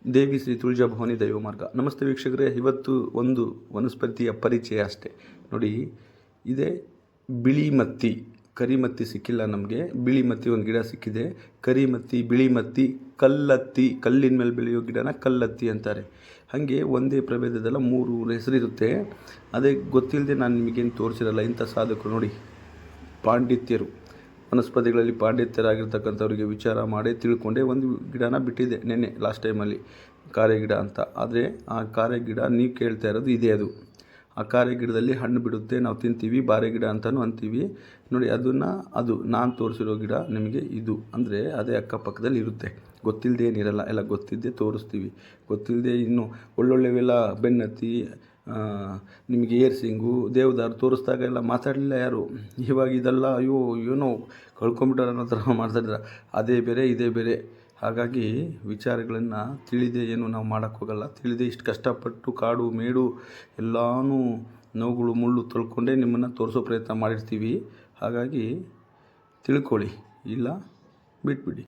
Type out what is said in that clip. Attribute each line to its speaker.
Speaker 1: ದೇವಿ ಶ್ರೀ ತುಳಜಾ ಭವಾನಿ ದೈವ ಮಾರ್ಗ. ನಮಸ್ತೆ ವೀಕ್ಷಕರೇ, ಇವತ್ತು ಒಂದು ವನಸ್ಪತಿಯ ಪರಿಚಯ ಅಷ್ಟೇ ನೋಡಿ. ಇದೇ ಬಿಳಿ ಮತ್ತಿ, ಕರಿ ಮತ್ತಿ ಸಿಕ್ಕಿಲ್ಲ ನಮಗೆ. ಬಿಳಿ ಮತ್ತಿ ಒಂದು ಗಿಡ ಸಿಕ್ಕಿದೆ. ಕರಿ ಮತ್ತಿ, ಬಿಳಿ ಮತ್ತಿ, ಕಲ್ಲತ್ತಿ, ಕಲ್ಲಿನ ಮೇಲೆ ಬೆಳೆಯೋ ಗಿಡನ ಕಲ್ಲತ್ತಿ ಅಂತಾರೆ. ಹಾಗೆ ಒಂದೇ ಪ್ರಭೇದದಲ್ಲ 3 ಹೆಸರಿರುತ್ತೆ. ಅದೇ ಗೊತ್ತಿಲ್ಲದೆ ನಾನು ನಿಮಗೇನು ತೋರಿಸಿರಲ್ಲ. ಇಂಥ ಸಾಧಕರು ನೋಡಿ, ಪಾಂಡಿತ್ಯರು, ವನಸ್ಪತಿಗಳಲ್ಲಿ ಪಾಂಡಿತ್ಯರಾಗಿರ್ತಕ್ಕಂಥವ್ರಿಗೆ ವಿಚಾರ ಮಾಡಿ ತಿಳ್ಕೊಂಡೆ ಒಂದು ಗಿಡನ ಬಿಟ್ಟಿದೆ ನೆನ್ನೆ ಲಾಸ್ಟ್ ಟೈಮಲ್ಲಿ, ಕಾರೆ ಗಿಡ ಅಂತ. ಆದರೆ ಆ ಕಾರೆ ಗಿಡ ನೀವು ಕೇಳ್ತಾ ಇರೋದು ಇದೇ. ಆ ಕಾರೆ ಗಿಡದಲ್ಲಿ ಹಣ್ಣು ಬಿಡುತ್ತೆ, ನಾವು ತಿಂತೀವಿ. ಬಾರೆ ಗಿಡ ಅಂತಲೂ ಅಂತೀವಿ ನೋಡಿ. ಅದು ನಾನು ತೋರಿಸಿರೋ ಗಿಡ ನಿಮಗೆ ಇದು ಅಂದರೆ ಅದೇ ಅಕ್ಕಪಕ್ಕದಲ್ಲಿ ಇರುತ್ತೆ. ಗೊತ್ತಿಲ್ಲದೆ ಏನಿರಲ್ಲ, ಎಲ್ಲ ಗೊತ್ತಿದ್ದೇ ತೋರಿಸ್ತೀವಿ. ಗೊತ್ತಿಲ್ಲದೆ ಇನ್ನು ಒಳ್ಳೊಳ್ಳೆವೆಲ್ಲ ಬೆನ್ನತ್ತಿ, ನಿಮಗೆ ಏರ್ಸಿಂಗು, ದೇವದಾರು ತೋರಿಸ್ದಾಗ ಎಲ್ಲ ಮಾತಾಡಲಿಲ್ಲ ಯಾರು. ಇವಾಗ ಇದೆಲ್ಲ ಅಯ್ಯೋ ಏನೋ ಕಳ್ಕೊಂಬಿಟ್ಟಾರೆ ಅನ್ನೋ ಥರ ಮಾಡ್ತಾಯಿದ್ದಾರೆ. ಅದೇ ಬೇರೆ ಇದೇ ಬೇರೆ. ಹಾಗಾಗಿ ವಿಚಾರಗಳನ್ನು ತಿಳಿದೇ ಏನು ನಾವು ಮಾಡೋಕ್ಕೋಗಲ್ಲ. ತಿಳಿದೇ ಇಷ್ಟು ಕಷ್ಟಪಟ್ಟು ಕಾಡು ಮೇಡು ಎಲ್ಲನೂ ನೋವುಗಳು ಮುಳ್ಳು ತೊಳ್ಕೊಂಡೇ ನಿಮ್ಮನ್ನು ತೋರಿಸೋ ಪ್ರಯತ್ನ ಮಾಡಿರ್ತೀವಿ. ಹಾಗಾಗಿ ತಿಳ್ಕೊಳ್ಳಿ, ಇಲ್ಲ ಬಿಟ್ಬಿಡಿ.